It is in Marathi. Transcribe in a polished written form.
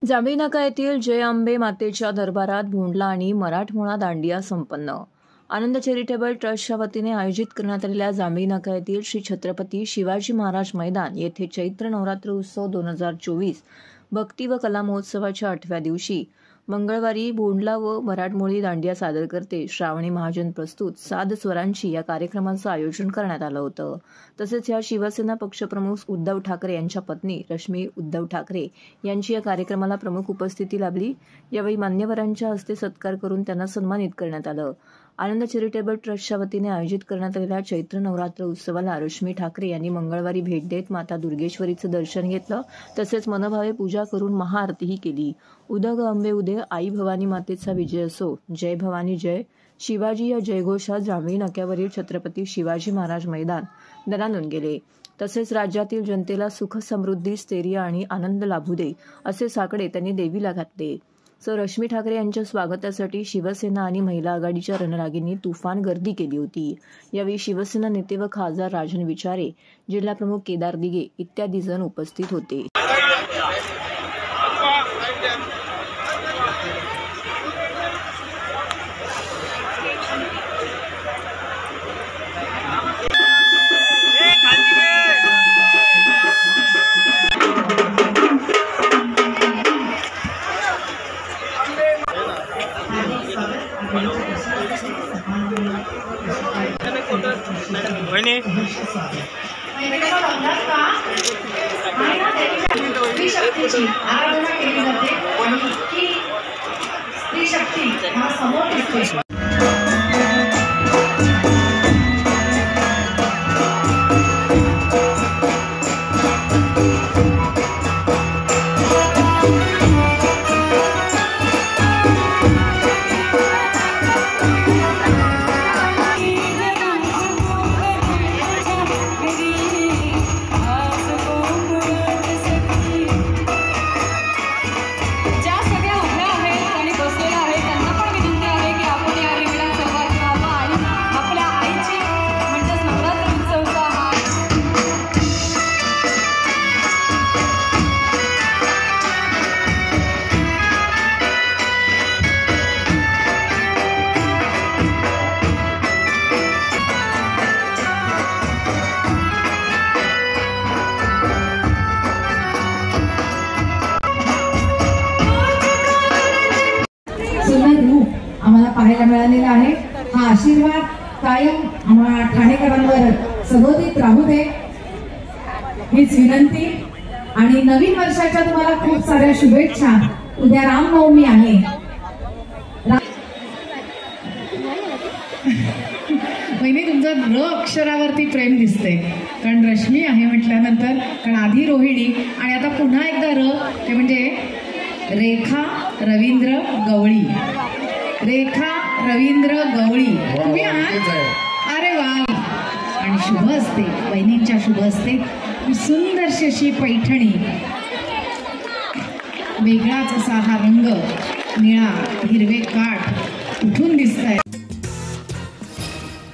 जांभळी नाका येथील जय अंबे मातेच्या दरबारात भोंडला आणि मराठमोळा दांडिया संपन्न। आनंद चॅरिटेबल ट्रस्टच्या वतीने आयोजित करण्यात आलेल्या जांभळी नाका येथील श्री छत्रपती शिवाजी महाराज मैदान येथे चैत्र नवरात्र उत्सव 2024 भक्ती व कला महोत्सवाच्या 8व्या दिवशी मंगळवारी भोंडला व मराठमोळी दांडिया सादर करते श्रावणी महाजन प्रस्तुत साध स्वरांची या कार्यक्रमाचं आयोजन करण्यात आलं होतं। तसेच या शिवसेना पक्षप्रमुख उद्धव ठाकरे यांच्या पत्नी रश्मी उद्धव ठाकरे यांची या कार्यक्रमाला प्रमुख उपस्थिती लाभली। यावेळी मान्यवरांच्या हस्ते सत्कार करून त्यांना सन्मानित करण्यात आलं। आनंद चॅरिटेबल ट्रस्टच्या वतीने आयोजित करण्यात आलेल्या चैत्र नवरात्र उत्सवाला रश्मी ठाकरे यांनी मंगळवारी भेट देत माता दुर्गेश्वरीचं दर्शन घेतलं। तसेच मनभावे पूजा करून महाआरतीही केली। उदग अंबे उदे, आई भवानी मातेचा विजय असो, जय भवानी जय, शिवाजी या जयघोषात जांभळी नाक्यावरील छत्रपती शिवाजी महाराज मैदान दणाणून गेले। तसेच राज्यातील जनतेला सुख समृद्धी स्थैर्य आणि आनंद लाभू दे असे साकडे त्यांनी देवीला घातले। रश्मी ठाकरे यांच्या स्वागतासाठी शिवसेना आणि महिला आघाडीच्या रणरागिणी तुफान गर्दी केली होती। यावेळी शिवसेना नेते व खासदार राजन विचारे, जिल्हाप्रमुख केदार दिघे इत्यादी जण उपस्थित होते। आराधना केली जाते की स्त्री शक्ती हा समोर दिसते। आम्हाला पाहायला मिळालेला आहे। हा आशीर्वाद कायम आम्हाला ठाणेकरांवर सदोदित राहू दे हीच विनंती। आणि नवीन वर्षाच्या तुम्हाला खूप साऱ्या शुभेच्छा। उद्या रामनवमी आहे। वहिनी तुमचं र अक्षरावरती प्रेम दिसते, कारण रश्मी आहे म्हटल्यानंतर, कारण आधी रोहिणी आणि आता पुन्हा एकदा र, ते म्हणजे रेखा रवींद्र गवळी। रेखा रवींद्र गवळी तुम्ही आहात? अरे वा। आणि शुभ असते, बहिणींच्या शुभ असते। सुंदरशी अशी पैठणी, वेगळाच असा हा रंग, निळा हिरवे काठ कुठून दिसताय।